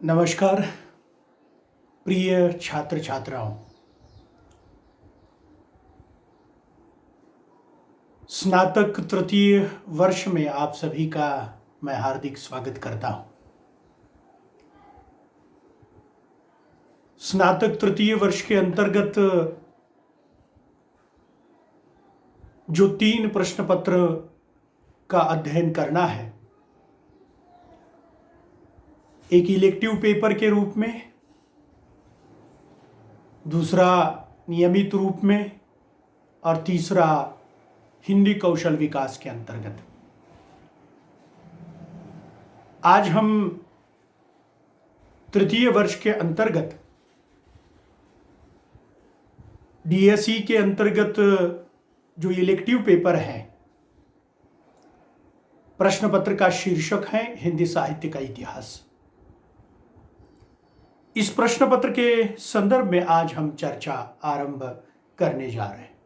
नमस्कार प्रिय छात्र छात्राओं। स्नातक तृतीय वर्ष में आप सभी का मैं हार्दिक स्वागत करता हूं। स्नातक तृतीय वर्ष के अंतर्गत जो 3 प्रश्न पत्र का अध्ययन करना है, एक इलेक्टिव पेपर के रूप में, दूसरा नियमित रूप में और तीसरा हिंदी कौशल विकास के अंतर्गत। आज हम तृतीय वर्ष के अंतर्गत डीएसई के अंतर्गत जो इलेक्टिव पेपर है, प्रश्न पत्र का शीर्षक है हिंदी साहित्य का इतिहास। इस प्रश्न पत्र के संदर्भ में आज हम चर्चा आरंभ करने जा रहे हैं।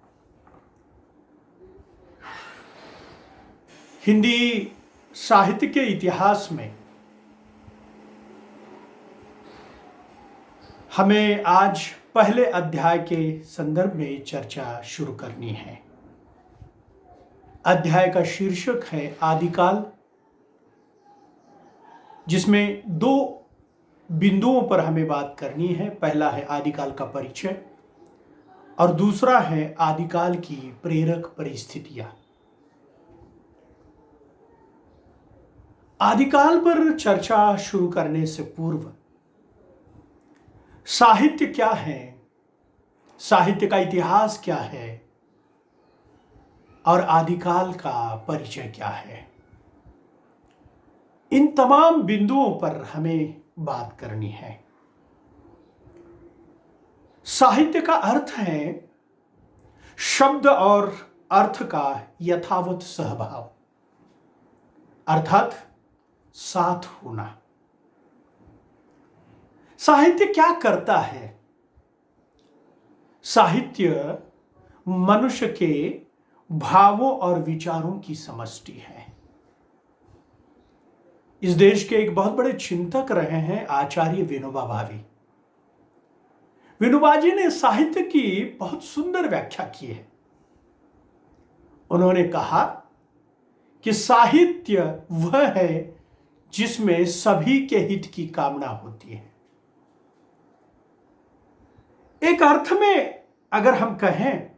हिंदी साहित्य के इतिहास में हमें आज पहले अध्याय के संदर्भ में चर्चा शुरू करनी है। अध्याय का शीर्षक है आदिकाल, जिसमें 2 बिंदुओं पर हमें बात करनी है। पहला है आदिकाल का परिचय और दूसरा है आदिकाल की प्रेरक परिस्थितियां। आदिकाल पर चर्चा शुरू करने से पूर्व साहित्य क्या है, साहित्य का इतिहास क्या है और आदिकाल का परिचय क्या है, इन तमाम बिंदुओं पर हमें बात करनी है। साहित्य का अर्थ है शब्द और अर्थ का यथावत सहभाव, अर्थात साथ होना। साहित्य क्या करता है? साहित्य मनुष्य के भावों और विचारों की समष्टि है। इस देश के एक बहुत बड़े चिंतक रहे हैं आचार्य विनोबा भावे। विनोबा जी ने साहित्य की बहुत सुंदर व्याख्या की है। उन्होंने कहा कि साहित्य वह है जिसमें सभी के हित की कामना होती है। एक अर्थ में अगर हम कहें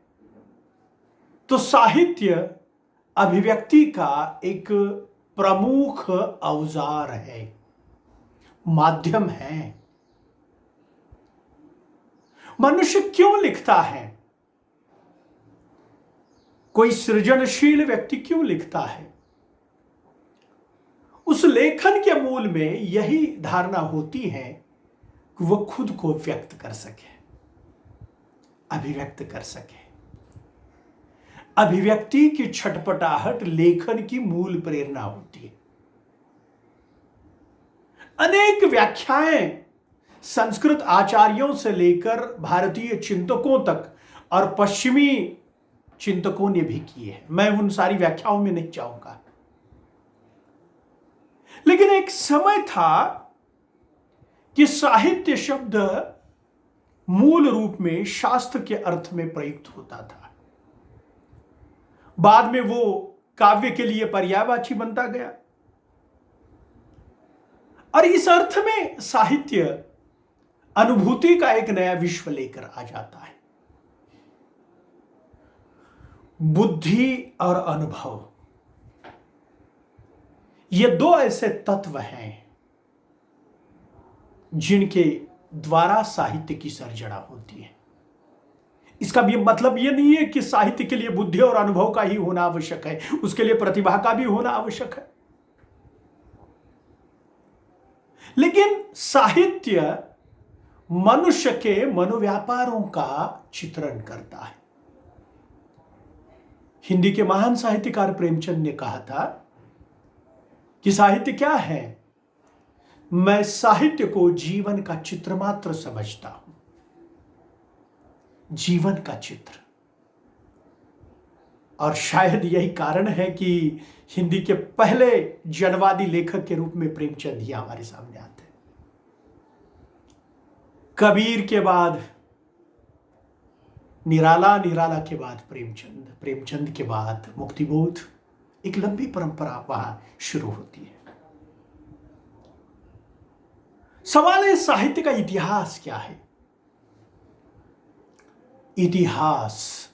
तो साहित्य अभिव्यक्ति का एक प्रमुख औजार है, माध्यम है। मनुष्य क्यों लिखता है? कोई सृजनशील व्यक्ति क्यों लिखता है? उस लेखन के मूल में यही धारणा होती है कि वह खुद को व्यक्त कर सके, अभिव्यक्त कर सके। अभिव्यक्ति की छटपटाहट लेखन की मूल प्रेरणा होती है। अनेक व्याख्याएं संस्कृत आचार्यों से लेकर भारतीय चिंतकों तक और पश्चिमी चिंतकों ने भी की है। मैं उन सारी व्याख्याओं में नहीं जाऊंगा, लेकिन एक समय था कि साहित्य शब्द मूल रूप में शास्त्र के अर्थ में प्रयुक्त होता था। बाद में वो काव्य के लिए पर्यायवाची बनता गया और इस अर्थ में साहित्य अनुभूति का एक नया विश्व लेकर आ जाता है। बुद्धि और अनुभव, ये 2 ऐसे तत्व हैं जिनके द्वारा साहित्य की सर्जना होती है। इसका भी मतलब यह नहीं है कि साहित्य के लिए बुद्धि और अनुभव का ही होना आवश्यक है, उसके लिए प्रतिभा का भी होना आवश्यक है। लेकिन साहित्य मनुष्य के मनोव्यापारों का चित्रण करता है। हिंदी के महान साहित्यकार प्रेमचंद ने कहा था कि साहित्य क्या है? मैं साहित्य को जीवन का चित्र मात्र समझता हूं। जीवन का चित्र। और शायद यही कारण है कि हिंदी के पहले जनवादी लेखक के रूप में प्रेमचंद ही हमारे सामने आते हैं। कबीर के बाद निराला, निराला के बाद प्रेमचंद, प्रेमचंद के बाद मुक्तिबोध, एक लंबी परंपरा वहां शुरू होती है। सवाल है साहित्य का इतिहास क्या है? इतिहास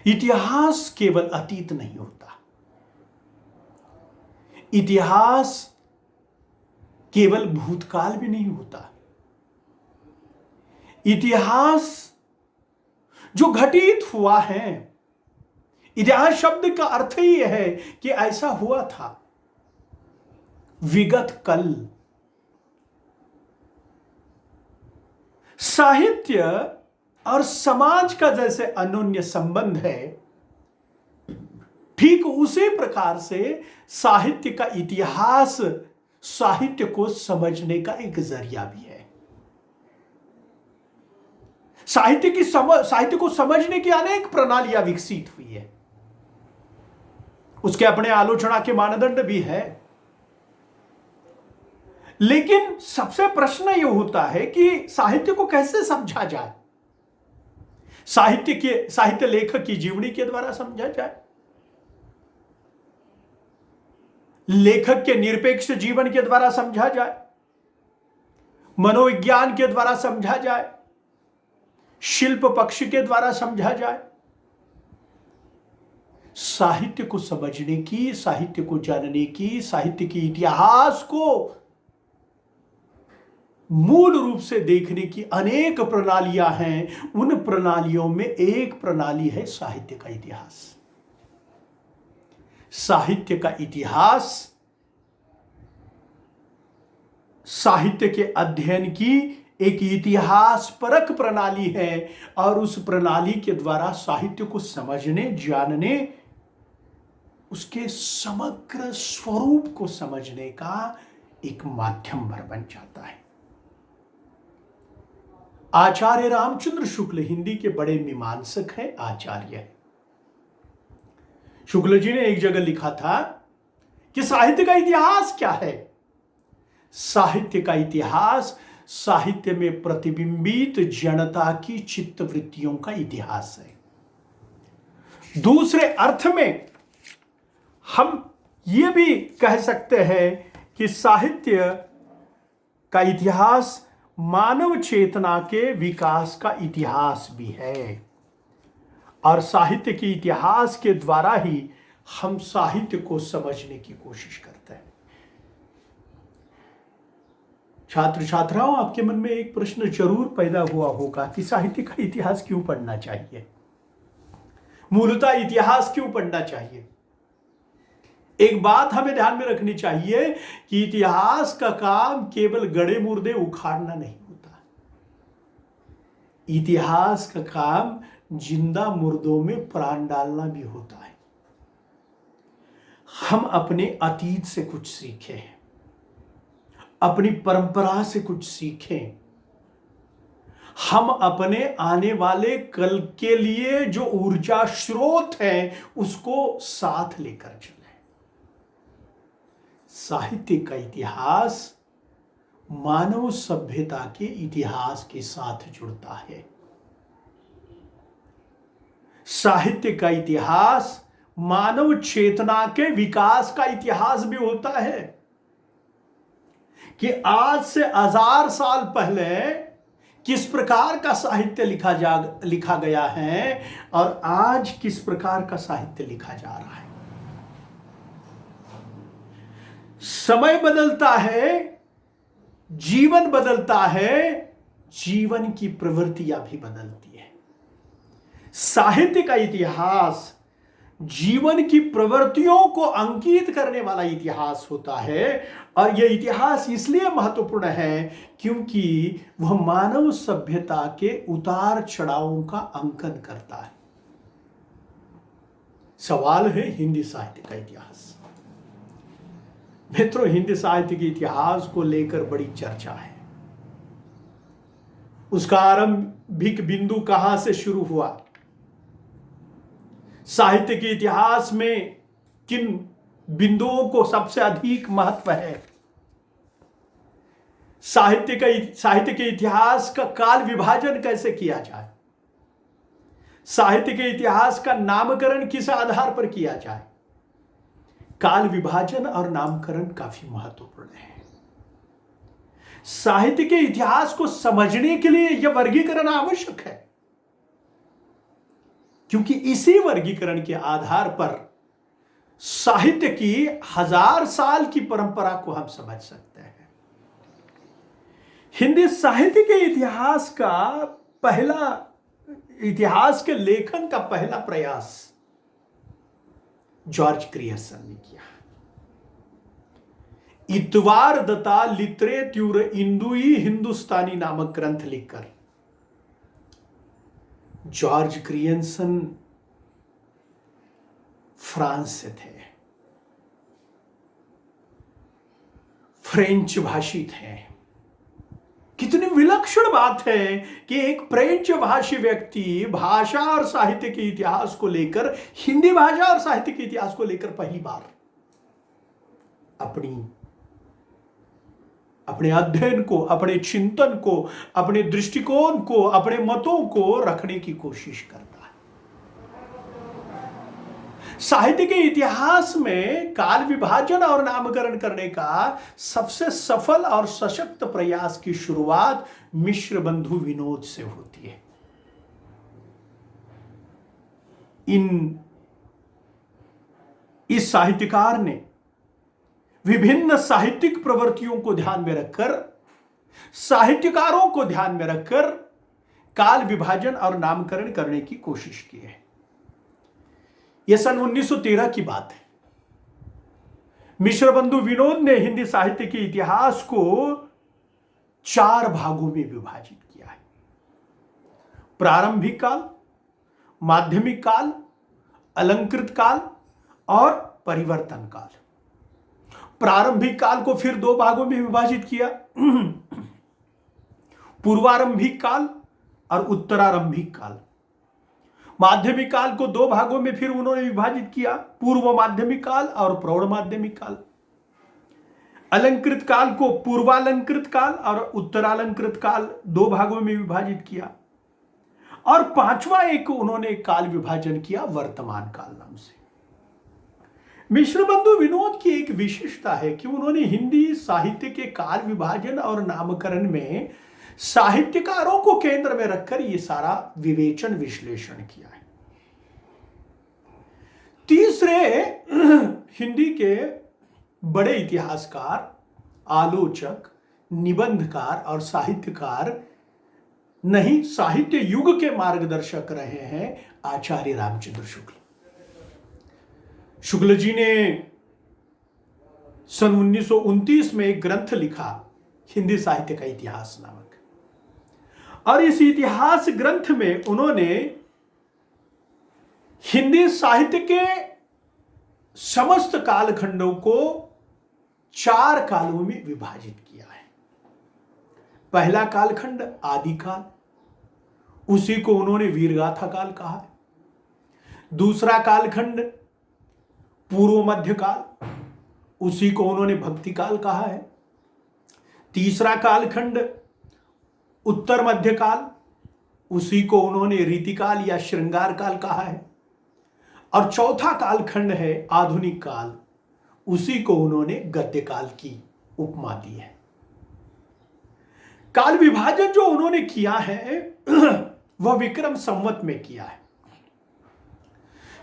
इतिहास केवल अतीत नहीं होता। इतिहास केवल भूतकाल भी नहीं होता। इतिहास जो घटित हुआ है, इतिहास शब्द का अर्थ ही यह है कि ऐसा हुआ था, विगत कल। साहित्य और समाज का जैसे अनोन्य संबंध है, ठीक उसी प्रकार से साहित्य का इतिहास साहित्य को समझने का एक जरिया भी है। साहित्य को समझने की अनेक प्रणालियां विकसित हुई है, उसके अपने आलोचना के मानदंड भी है। लेकिन सबसे प्रश्न यह होता है कि साहित्य को कैसे समझा जाए? साहित्य लेखक की जीवनी के द्वारा समझा जाए, लेखक के निरपेक्ष जीवन के द्वारा समझा जाए, मनोविज्ञान के द्वारा समझा जाए, शिल्प पक्ष के द्वारा समझा जाए। साहित्य को समझने की, साहित्य को जानने की, साहित्य के इतिहास को मूल रूप से देखने की अनेक प्रणालियां हैं। उन प्रणालियों में एक प्रणाली है साहित्य का इतिहास। साहित्य का इतिहास साहित्य के अध्ययन की एक इतिहास परक प्रणाली है, और उस प्रणाली के द्वारा साहित्य को समझने, जानने, उसके समग्र स्वरूप को समझने का एक माध्यम बन जाता है। आचार्य रामचंद्र शुक्ल हिंदी के बड़े मीमांसक हैं, आचार्य हैं। शुक्ल जी ने एक जगह लिखा था कि साहित्य का इतिहास क्या है? साहित्य का इतिहास साहित्य में प्रतिबिंबित जनता की चित्तवृत्तियों का इतिहास है। दूसरे अर्थ में हम ये भी कह सकते हैं कि साहित्य का इतिहास मानव चेतना के विकास का इतिहास भी है, और साहित्य के इतिहास के द्वारा ही हम साहित्य को समझने की कोशिश करते हैं। छात्र छात्राओं, आपके मन में एक प्रश्न जरूर पैदा हुआ होगा कि साहित्य का इतिहास क्यों पढ़ना चाहिए, मूलतः इतिहास क्यों पढ़ना चाहिए? एक बात हमें ध्यान में रखनी चाहिए कि इतिहास का काम केवल गड़े मुर्दे उखाड़ना नहीं होता। इतिहास का काम जिंदा मुर्दों में प्राण डालना भी होता है। हम अपने अतीत से कुछ सीखें, अपनी परंपरा से कुछ सीखें, हम अपने आने वाले कल के लिए जो ऊर्जा स्रोत है उसको साथ लेकर चलें। साहित्य का इतिहास मानव सभ्यता के इतिहास के साथ जुड़ता है। साहित्य का इतिहास मानव चेतना के विकास का इतिहास भी होता है कि आज से 1000 साल पहले किस प्रकार का साहित्य लिखा गया है और आज किस प्रकार का साहित्य लिखा जा रहा है। समय बदलता है, जीवन बदलता है, जीवन की प्रवृत्तियां भी बदलती है। साहित्य का इतिहास जीवन की प्रवृत्तियों को अंकित करने वाला इतिहास होता है, और यह इतिहास इसलिए महत्वपूर्ण है क्योंकि वह मानव सभ्यता के उतार चढ़ावों का अंकन करता है। सवाल है हिंदी साहित्य का इतिहास। मित्रों, हिंदी साहित्य के इतिहास को लेकर बड़ी चर्चा है। उसका आरंभिक बिंदु कहां से शुरू हुआ, साहित्य के इतिहास में किन बिंदुओं को सबसे अधिक महत्व है, साहित्य के इतिहास का काल विभाजन कैसे किया जाए, साहित्य के इतिहास का नामकरण किस आधार पर किया जाए। काल विभाजन और नामकरण काफी महत्वपूर्ण है। साहित्य के इतिहास को समझने के लिए यह वर्गीकरण आवश्यक है, क्योंकि इसी वर्गीकरण के आधार पर साहित्य की 1000 साल की परंपरा को हम समझ सकते हैं। हिंदी साहित्य के इतिहास के लेखन का पहला प्रयास जॉर्ज ग्रियर्सन ने किया। इतवार दता लिटरेट्यूर इंदुई हिंदुस्तानी नामक ग्रंथ लिखकर जॉर्ज ग्रियर्सन फ्रांस से थे, फ्रेंच भाषी थे। कितनी विलक्षण बात है कि एक फ्रेंच भाषी व्यक्ति भाषा और साहित्य के इतिहास को लेकर, हिंदी भाषा और साहित्य के इतिहास को लेकर पहली बार अपने अध्ययन को, अपने चिंतन को, अपने दृष्टिकोण को, अपने मतों को रखने की कोशिश करता है। साहित्य के इतिहास में काल विभाजन और नामकरण करने का सबसे सफल और सशक्त प्रयास की शुरुआत मिश्र बंधु विनोद से होती है। इस साहित्यकार ने विभिन्न साहित्यिक प्रवृत्तियों को ध्यान में रखकर, साहित्यकारों को ध्यान में रखकर काल विभाजन और नामकरण करने की कोशिश की है। यह सन 1913 की बात है। मिश्र बंधु विनोद ने हिंदी साहित्य के इतिहास को 4 भागों में विभाजित किया है: प्रारंभिक काल, माध्यमिक काल, अलंकृत काल और परिवर्तन काल। प्रारंभिक काल को फिर 2 भागों में विभाजित किया, पूर्वारंभिक काल और उत्तरारंभिक काल। माध्यमिक काल को 2 भागों में फिर उन्होंने विभाजित किया, पूर्व माध्यमिक काल और प्रौढ़ माध्यमिक काल। अलंकृत काल को पूर्वालंकृत काल और उत्तरालंकृत काल 2 भागों में विभाजित किया, और 5वां एक उन्होंने काल विभाजन किया वर्तमान काल नाम से। मिश्र बंधु विनोद की एक विशेषता है कि उन्होंने हिंदी साहित्य के काल विभाजन और नामकरण में साहित्यकारों को केंद्र में रखकर यह सारा विवेचन विश्लेषण किया है। तीसरे हिंदी के बड़े इतिहासकार, आलोचक, निबंधकार और साहित्यकार नहीं, साहित्य युग के मार्गदर्शक रहे हैं आचार्य रामचंद्र शुक्ल। शुक्ल जी ने सन 1929 में एक ग्रंथ लिखा, हिंदी साहित्य का इतिहास नामक, और इस इतिहास ग्रंथ में उन्होंने हिंदी साहित्य के समस्त कालखंडों को 4 कालों में विभाजित किया है। पहला कालखंड आदिकाल, उसी को उन्होंने वीरगाथा काल कहा है। दूसरा कालखंड पूर्व मध्य काल, उसी को उन्होंने भक्ति काल कहा है। तीसरा कालखंड उत्तर मध्य काल, उसी को उन्होंने रीतिकाल या श्रृंगार काल कहा है। और चौथा कालखंड है आधुनिक काल, उसी को उन्होंने गद्य काल की उपमा दी है। काल विभाजन जो उन्होंने किया है वह विक्रम संवत में किया है।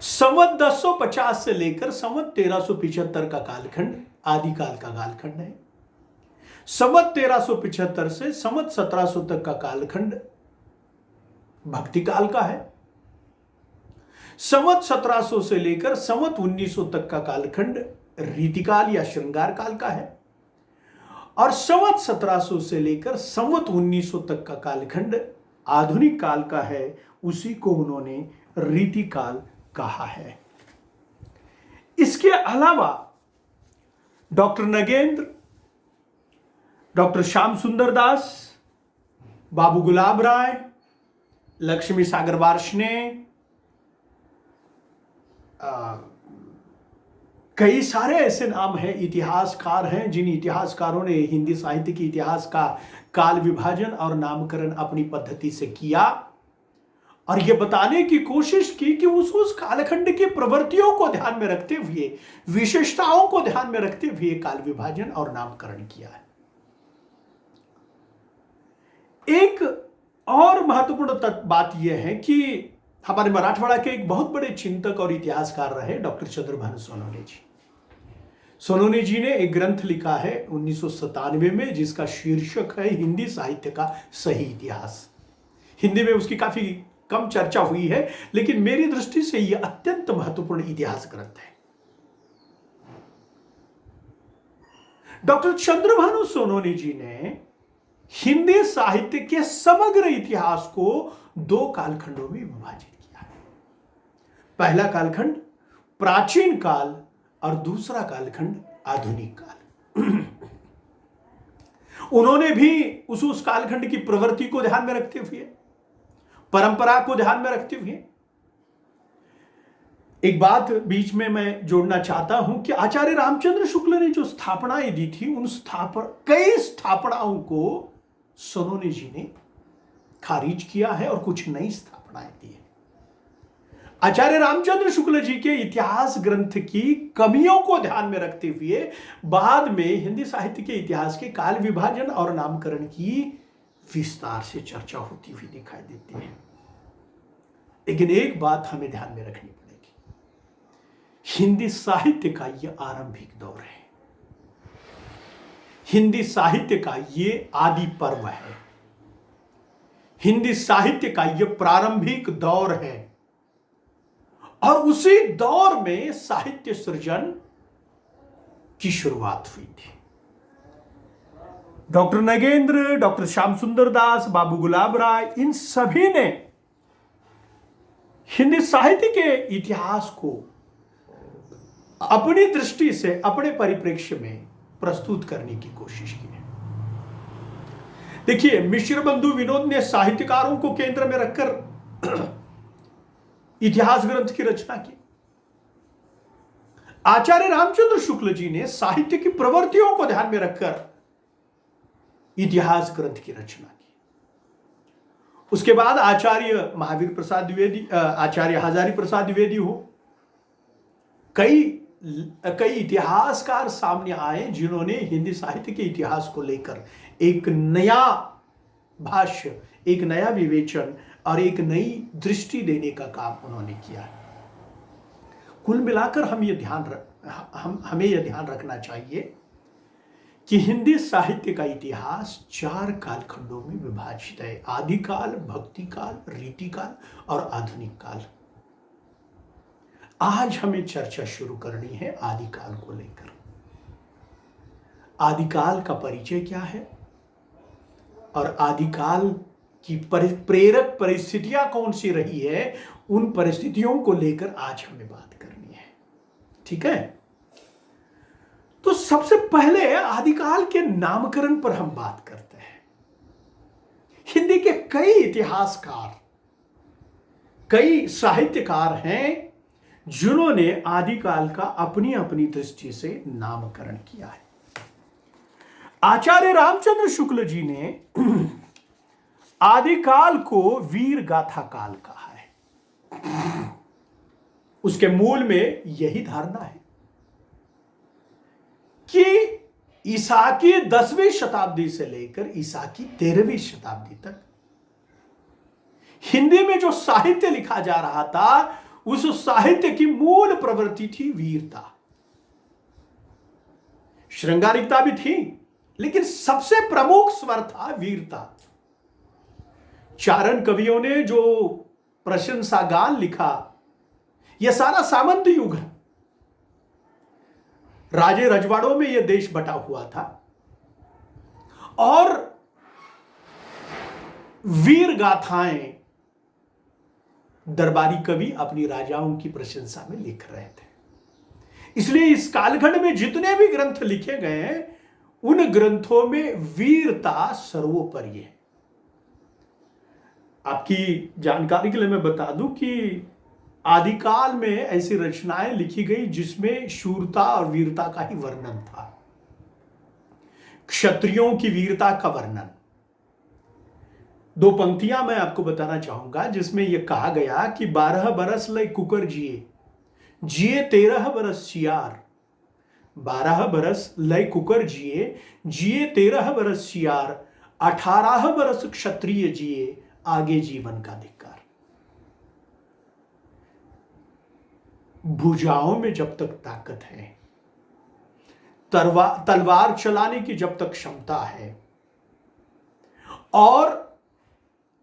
संवत 1050 से लेकर संवत 1375 का कालखंड आदिकाल का कालखंड है। संवत 1375 से संवत 1700 तक का कालखंड भक्ति काल का है। संवत 1700 से लेकर संवत 1900 तक का कालखंड रीतिकाल या श्रृंगार काल का है, और संवत 1700 से लेकर संवत 1900 तक का कालखंड आधुनिक काल का है, उसी को उन्होंने रीतिकाल कहा है। इसके अलावा डॉक्टर नगेंद्र, डॉक्टर श्याम सुंदर दास, बाबू गुलाब राय, लक्ष्मी सागर वार्ष्णेय, कई सारे ऐसे नाम हैं, इतिहासकार हैं, जिन इतिहासकारों ने हिंदी साहित्य के इतिहास का काल विभाजन और नामकरण अपनी पद्धति से किया और यह बताने की कोशिश की कि उस कालखंड की प्रवृत्तियों को ध्यान में रखते हुए, विशेषताओं को ध्यान में रखते हुए काल विभाजन और नामकरण किया है। एक और महत्वपूर्ण बात यह है कि हमारे मराठवाड़ा के एक बहुत बड़े चिंतक और इतिहासकार रहे डॉक्टर चंद्रभानु सोनोने जी। सोनोने जी ने एक ग्रंथ लिखा है 1997 में, जिसका शीर्षक है हिंदी साहित्य का सही इतिहास। हिंदी में उसकी काफी कम चर्चा हुई है, लेकिन मेरी दृष्टि से यह अत्यंत महत्वपूर्ण इतिहास ग्रंथ है। डॉक्टर चंद्रभानु सोनोने जी ने हिंदी साहित्य के समग्र इतिहास को दो कालखंडों में विभाजित किया है। पहला कालखंड प्राचीन काल और दूसरा कालखंड आधुनिक काल। उन्होंने भी उस कालखंड की प्रवृत्ति को ध्यान में रखते हुए, परंपरा को ध्यान में रखते हुए, एक बात बीच में मैं जोड़ना चाहता हूं कि आचार्य रामचंद्र शुक्ल ने जो स्थापनाएं दी थी, उन कई स्थापनाओं को सोनोने जी ने खारिज किया है और कुछ नई स्थापनाएं दी है। आचार्य रामचंद्र शुक्ल जी के इतिहास ग्रंथ की कमियों को ध्यान में रखते हुए बाद में हिंदी साहित्य के इतिहास के काल विभाजन और नामकरण की विस्तार से चर्चा होती हुई दिखाई देती है। लेकिन एक बात हमें ध्यान में रखनी पड़ेगी, हिंदी साहित्य का यह आरंभिक दौर है, हिंदी साहित्य का यह आदि पर्व है, हिंदी साहित्य का यह प्रारंभिक दौर है और उसी दौर में साहित्य सृजन की शुरुआत हुई थी। डॉक्टर नगेंद्र, डॉक्टर श्याम सुंदर दास, बाबू गुलाब राय, इन सभी ने हिंदी साहित्य के इतिहास को अपनी दृष्टि से, अपने परिप्रेक्ष्य में प्रस्तुत करने की कोशिश की है। देखिए, मिश्र बंधु विनोद ने साहित्यकारों को केंद्र में रखकर इतिहास ग्रंथ की रचना की। आचार्य रामचंद्र शुक्ल जी ने साहित्य की प्रवृत्तियों को ध्यान में रखकर इतिहास ग्रंथ की रचना की। उसके बाद आचार्य महावीर प्रसाद द्विवेदी, आचार्य हजारी प्रसाद द्विवेदी हो, कई इतिहासकार सामने आए जिन्होंने हिंदी साहित्य के इतिहास को लेकर एक नया भाष्य, एक नया विवेचन और एक नई दृष्टि देने का काम उन्होंने किया है। कुल मिलाकर हमें यह ध्यान रखना चाहिए कि हिंदी साहित्य का इतिहास 4 कालखंडों में विभाजित है: आदिकाल, भक्तिकाल, रीतिकाल और आधुनिक काल। आज हमें चर्चा शुरू करनी है आदिकाल को लेकर। आदिकाल का परिचय क्या है और आदिकाल की प्रेरक परिस्थितियां कौन सी रही है, उन परिस्थितियों को लेकर आज हमें बात करनी है। ठीक है, तो सबसे पहले आदिकाल के नामकरण पर हम बात करते हैं। हिंदी के कई इतिहासकार, कई साहित्यकार हैं जिन्होंने आदिकाल का अपनी अपनी दृष्टि से नामकरण किया है। आचार्य रामचंद्र शुक्ल जी ने आदिकाल को वीर गाथा काल कहा है। उसके मूल में यही धारणा है कि ईसा की 10वीं शताब्दी से लेकर ईसा की 13वीं शताब्दी तक हिंदी में जो साहित्य लिखा जा रहा था, उस साहित्य की मूल प्रवृत्ति थी वीरता। श्रृंगारिकता भी थी, लेकिन सबसे प्रमुख स्वर था वीरता। चारण कवियों ने जो प्रशंसा गान लिखा, यह सारा सामंत युग है। राजे रजवाड़ों में यह देश बटा हुआ था और वीर गाथाएं दरबारी कवि अपनी राजाओं की प्रशंसा में लिख रहे थे। इसलिए इस कालखंड में जितने भी ग्रंथ लिखे गए हैं, उन ग्रंथों में वीरता सर्वोपरि है। आपकी जानकारी के लिए मैं बता दूं कि आदिकाल में ऐसी रचनाएं लिखी गई जिसमें शूरता और वीरता का ही वर्णन था, क्षत्रियों की वीरता का वर्णन। दो पंक्तियां मैं आपको बताना चाहूंगा जिसमें यह कहा गया कि 12 बरस लय कुकर जिए, जिए 13 बरस सियार। 12 बरस लय कुकर जिए, जिए 13 बरस सियार। 18 बरस क्षत्रिय जिए, आगे जीवन का धिक्कार। भुजाओं में जब तक ताकत है, तलवार चलाने की जब तक क्षमता है और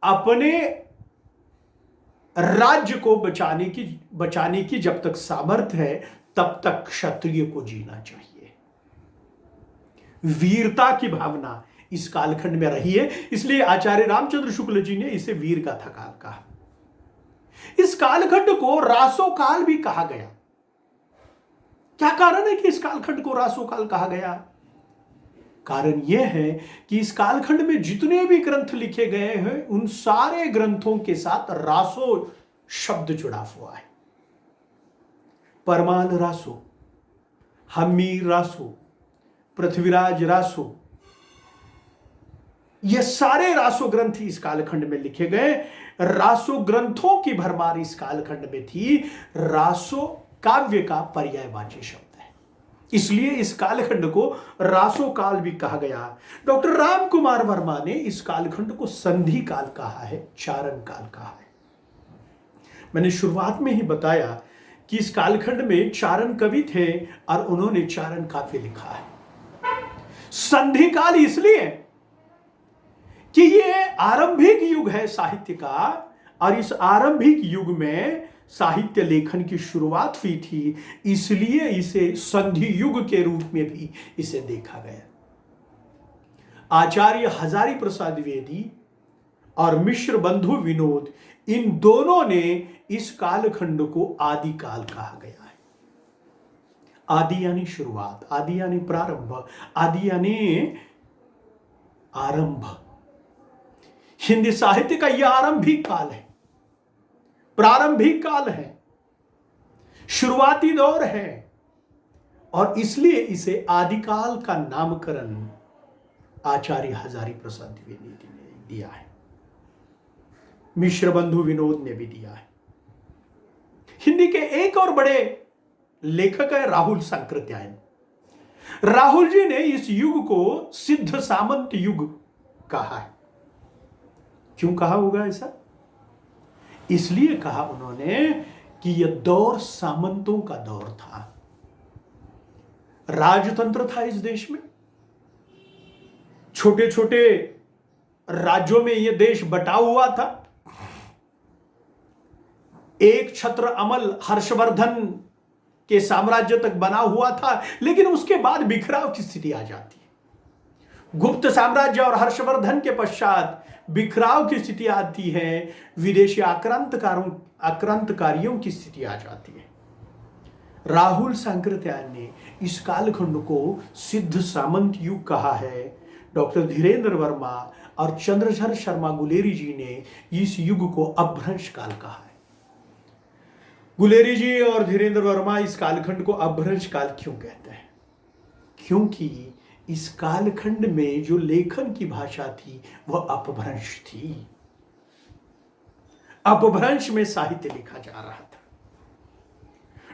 अपने राज्य को बचाने की जब तक सामर्थ्य है, तब तक क्षत्रिय को जीना चाहिए। वीरता की भावना इस कालखंड में रही है, इसलिए आचार्य रामचंद्र शुक्ल जी ने इसे वीर गाथा काल कहा। इस कालखंड को रासो काल भी कहा गया। क्या कारण है कि इस कालखंड को रासो काल कहा गया? कारण यह है कि इस कालखंड में जितने भी ग्रंथ लिखे गए हैं, उन सारे ग्रंथों के साथ रासो शब्द जुड़ा हुआ है। परमाल रासो, हमीर रासो, पृथ्वीराज रासो, ये सारे रासो ग्रंथ इस कालखंड में लिखे गए। रासो ग्रंथों की भरमार इस कालखंड में थी। रासो काव्य का पर्यायवाची शब्द है, इसलिए इस कालखंड को रासो काल भी कहा गया। डॉक्टर राम कुमार वर्मा ने इस कालखंड को संधि काल कहा है, चारण काल कहा है। मैंने शुरुआत में ही बताया कि इस कालखंड में चारण कवि थे और उन्होंने चारण काव्य लिखा है। संधि काल इसलिए कि ये आरंभिक युग है साहित्य का, और इस आरंभिक युग में साहित्य लेखन की शुरुआत हुई थी, इसलिए इसे संधि युग के रूप में भी इसे देखा गया। आचार्य हजारी प्रसाद द्विवेदी और मिश्र बंधु विनोद, इन दोनों ने इस कालखंड को आदि काल कहा गया है। आदि यानी शुरुआत, आदि यानी प्रारंभ, आदि यानी आरंभ। हिंदी साहित्य का यह आरंभिक काल है, प्रारंभिक काल है, शुरुआती दौर है, और इसलिए इसे आदिकाल का नामकरण आचार्य हजारी प्रसाद द्विवेदी ने दिया है, मिश्र बंधु विनोद ने भी दिया है। हिंदी के एक और बड़े लेखक है राहुल सांकृत्यायन। राहुल जी ने इस युग को सिद्ध सामंत युग कहा है। क्यों कहा होगा ऐसा? इसलिए कहा उन्होंने कि यह दौर सामंतों का दौर था, राजतंत्र था इस देश में। छोटे छोटे राज्यों में यह देश बटा हुआ था। एक छत्र अमल हर्षवर्धन के साम्राज्य तक बना हुआ था, लेकिन उसके बाद बिखराव की स्थिति आ जाती है। गुप्त साम्राज्य और हर्षवर्धन के पश्चात बिखराव की स्थिति आती है, विदेशी आक्रांतकारियों की स्थिति आ जाती है। राहुल सांकृत्यायन ने इस कालखंड को सिद्ध सामंत युग कहा है। डॉक्टर धीरेन्द्र वर्मा और चंद्रधर शर्मा गुलेरी जी ने इस युग को अपभ्रंश काल कहा है। गुलेरी जी और धीरेन्द्र वर्मा इस कालखंड को अपभ्रंश काल क्यों कहते हैं? क्योंकि इस कालखंड में जो लेखन की भाषा थी वह अपभ्रंश थी। अपभ्रंश में साहित्य लिखा जा रहा था।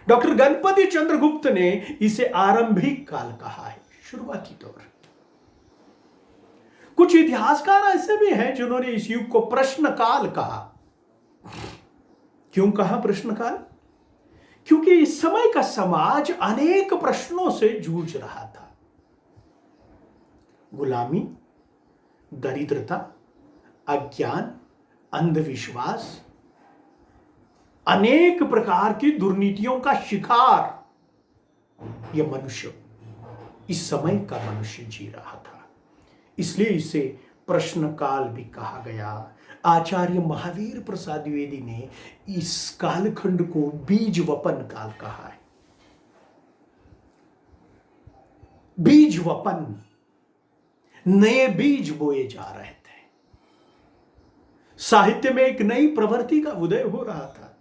डॉक्टर गणपति चंद्रगुप्त ने इसे आरंभिक काल कहा है, शुरुआती दौर। कुछ इतिहासकार ऐसे भी हैं जिन्होंने इस युग को प्रश्न काल कहा। क्यों कहा प्रश्न काल? क्योंकि इस समय का समाज अनेक प्रश्नों से जूझ रहा था। गुलामी, दरिद्रता, अज्ञान, अंधविश्वास, अनेक प्रकार की दुर्नीतियों का शिकार यह मनुष्य, इस समय का मनुष्य जी रहा था। इसलिए इसे प्रश्न काल भी कहा गया। आचार्य महावीर प्रसाद द्विवेदी ने इस कालखंड को बीज वपन काल कहा है। बीज वपन, नए बीज बोए जा रहे थे। साहित्य में एक नई प्रवृत्ति का उदय हो रहा था।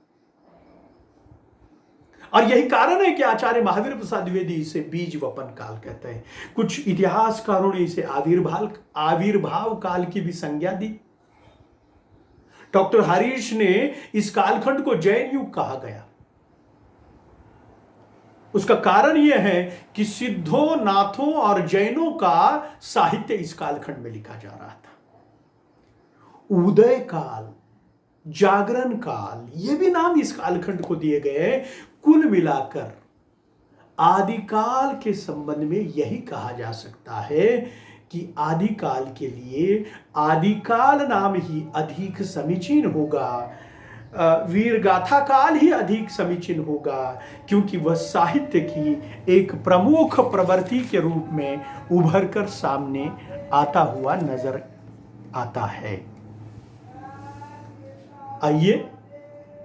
और यही कारण है कि आचार्य महावीर प्रसाद द्विवेदी इसे बीज वपन काल कहते हैं। कुछ इतिहासकारों ने इसे आविर्भाव काल की भी संज्ञा दी। डॉक्टर हरीश ने इस कालखंड को जैन युग कहा गया। उसका कारण यह है कि सिद्धों, नाथों और जैनों का साहित्य इस कालखंड में लिखा जा रहा था। उदय काल, जागरण काल, ये भी नाम इस कालखंड को दिए गए। कुल मिलाकर आदिकाल के संबंध में यही कहा जा सकता है कि आदिकाल के लिए आदिकाल नाम ही अधिक समीचीन होगा, वीर गाथा काल ही अधिक समीचीन होगा, क्योंकि वह साहित्य की एक प्रमुख प्रवृत्ति के रूप में उभर कर सामने आता हुआ नजर आता है। आइए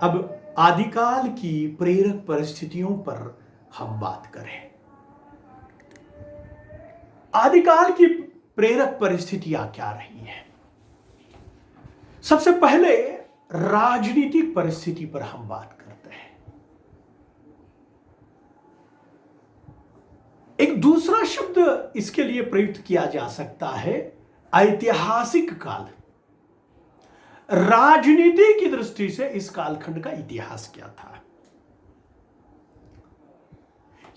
अब आदिकाल की प्रेरक परिस्थितियों पर हम बात करें। आदिकाल की प्रेरक परिस्थितियां क्या रही हैं? सबसे पहले राजनीतिक परिस्थिति पर हम बात करते हैं। एक दूसरा शब्द इसके लिए प्रयुक्त किया जा सकता है, ऐतिहासिक काल। राजनीति की दृष्टि से इस कालखंड का इतिहास क्या था?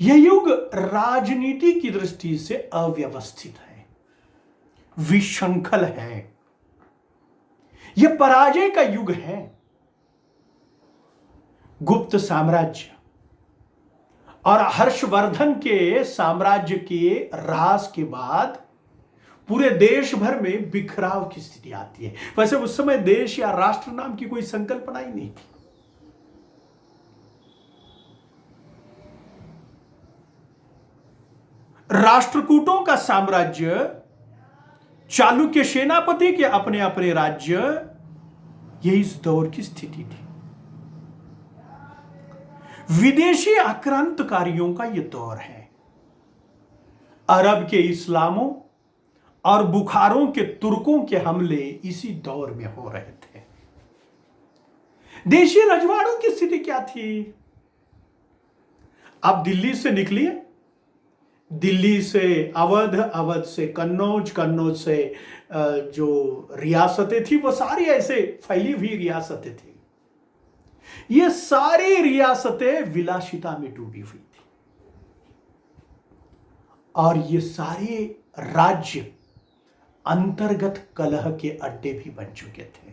यह युग राजनीति की दृष्टि से अव्यवस्थित है, विशृंखल है, यह पराजय का युग है। गुप्त साम्राज्य और हर्षवर्धन के साम्राज्य के ह्रास के बाद पूरे देश भर में बिखराव की स्थिति आती है। वैसे उस समय देश या राष्ट्र नाम की कोई संकल्पना ही नहीं थी। राष्ट्रकूटों का साम्राज्य, चालुक्य सेनापति के अपने अपने राज्य, यह इस दौर की स्थिति थी। विदेशी आक्रांतकारियों का यह दौर है। अरब के इस्लामों और बुखारों के तुर्कों के हमले इसी दौर में हो रहे थे। देशी रजवाड़ों की स्थिति क्या थी? आप दिल्ली से निकलिए, दिल्ली से अवध, अवध से कन्नौज, कन्नौज से जो रियासतें थी वो सारी ऐसे फैली हुई रियासतें थी। ये सारी रियासतें विलासिता में डूबी हुई थी और ये सारे राज्य अंतर्गत कलह के अड्डे भी बन चुके थे।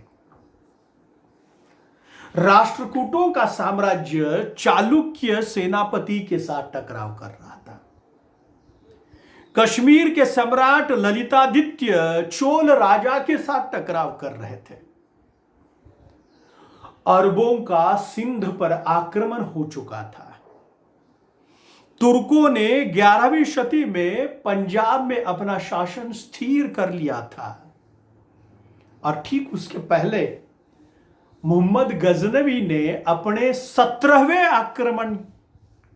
राष्ट्रकूटों का साम्राज्य चालुक्य सेनापति के साथ टकराव कर रहा था। कश्मीर के सम्राट ललितादित्य चोल राजा के साथ टकराव कर रहे थे। अरबों का सिंध पर आक्रमण हो चुका था। तुर्कों ने 11वीं शती में पंजाब में अपना शासन स्थिर कर लिया था और ठीक उसके पहले मोहम्मद गजनवी ने अपने 17वें आक्रमण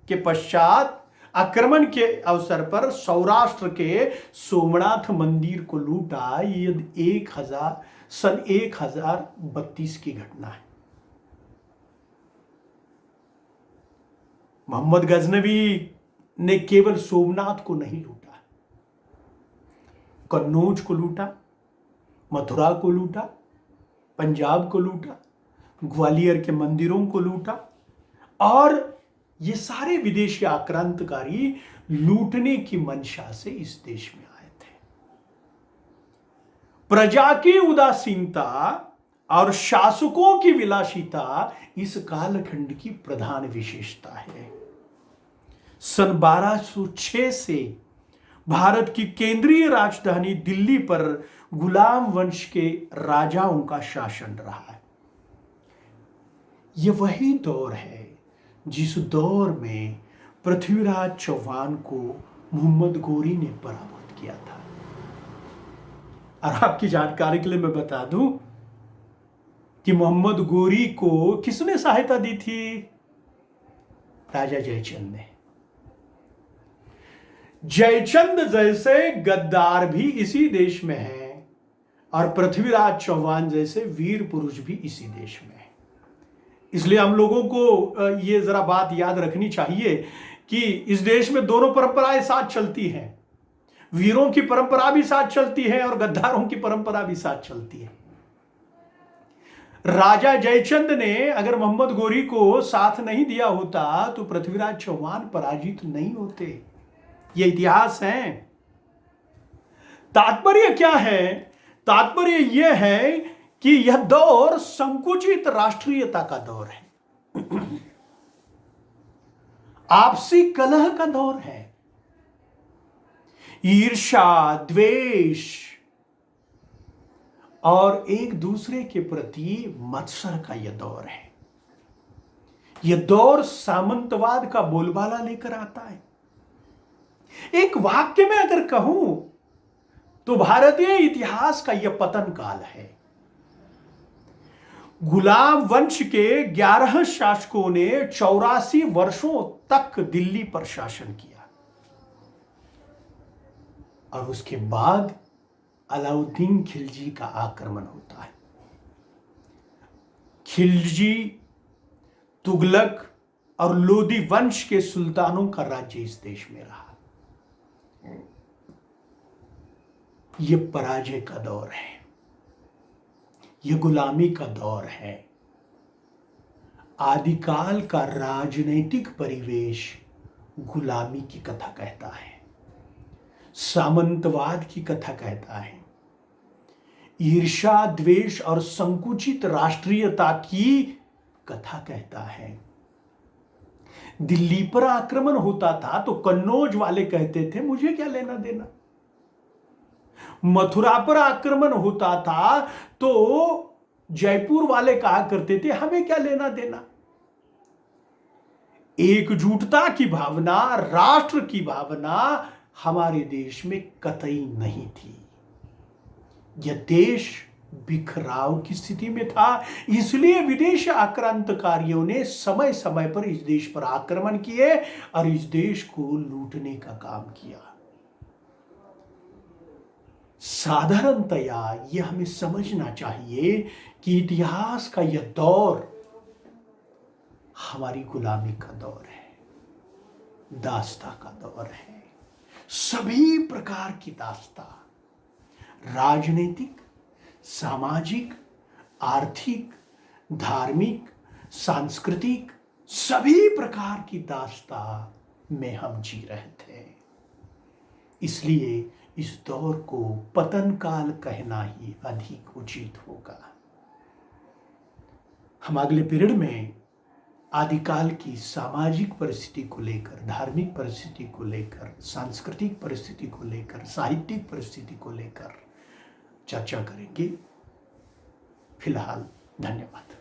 के पश्चात, आक्रमण के अवसर पर सौराष्ट्र के सोमनाथ मंदिर को लूटा। ये सन 1032 की घटना है। मोहम्मद गजनवी ने केवल सोमनाथ को नहीं लूटा, कन्नौज को लूटा, मथुरा को लूटा, पंजाब को लूटा, ग्वालियर के मंदिरों को लूटा और ये सारे विदेशी आक्रांतकारी लूटने की मंशा से इस देश में आए थे। प्रजा की उदासीनता और शासकों की विलासिता इस कालखंड की प्रधान विशेषता है। सन 1206 से भारत की केंद्रीय राजधानी दिल्ली पर गुलाम वंश के राजाओं का शासन रहा है। यह वही दौर है जिस दौर में पृथ्वीराज चौहान को मोहम्मद गोरी ने पराभूत किया था। और आपकी जानकारी के लिए मैं बता दूं कि मोहम्मद गोरी को किसने सहायता दी थी? राजा जयचंद ने। जयचंद जैसे गद्दार भी इसी देश में हैं और पृथ्वीराज चौहान जैसे वीर पुरुष भी इसी देश में हैं। इसलिए हम लोगों को ये जरा बात याद रखनी चाहिए कि इस देश में दोनों परंपराएं साथ चलती हैं। वीरों की परंपरा भी साथ चलती है और गद्दारों की परंपरा भी साथ चलती है। राजा जयचंद ने अगर मोहम्मद गोरी को साथ नहीं दिया होता तो पृथ्वीराज चौहान पराजित नहीं होते। ये इतिहास है। तात्पर्य क्या है? तात्पर्य यह है कि यह दौर संकुचित राष्ट्रीयता का दौर है, आपसी कलह का दौर है, ईर्ष्या, द्वेष और एक दूसरे के प्रति मत्सर का यह दौर है। यह दौर सामंतवाद का बोलबाला लेकर आता है। एक वाक्य में अगर कहूं तो भारतीय इतिहास का यह पतन काल है। गुलाम वंश के 11 शासकों ने 84 वर्षों तक दिल्ली पर शासन किया और उसके बाद अलाउद्दीन खिलजी का आक्रमण होता है। खिलजी, तुगलक और लोदी वंश के सुल्तानों का राज्य इस देश में रहा। यह पराजय का दौर है, यह गुलामी का दौर है। आदिकाल का राजनीतिक परिवेश गुलामी की कथा कहता है, सामंतवाद की कथा कहता है, ईर्ष्या, द्वेष और संकुचित राष्ट्रीयता की कथा कहता है। दिल्ली पर आक्रमण होता था तो कन्नौज वाले कहते थे मुझे क्या लेना देना। मथुरा पर आक्रमण होता था तो जयपुर वाले कहा करते थे हमें क्या लेना देना। एकजुटता की भावना, राष्ट्र की भावना हमारे देश में कतई नहीं थी। यह देश बिखराव की स्थिति में था। इसलिए विदेशी आक्रांतकारियों ने समय समय पर इस देश पर आक्रमण किए और इस देश को लूटने का काम किया। साधारणतया यह हमें समझना चाहिए कि इतिहास का यह दौर हमारी गुलामी का दौर है, दास्ता का दौर है। सभी प्रकार की दास्ता, राजनीतिक, सामाजिक, आर्थिक, धार्मिक, सांस्कृतिक, सभी प्रकार की दास्ता में हम जी रहे थे। इसलिए इस दौर को पतन काल कहना ही अधिक उचित होगा। हम अगले पीरियड में आदिकाल की सामाजिक परिस्थिति को लेकर, धार्मिक परिस्थिति को लेकर, सांस्कृतिक परिस्थिति को लेकर, साहित्यिक परिस्थिति को लेकर चर्चा करेंगे। फिलहाल धन्यवाद।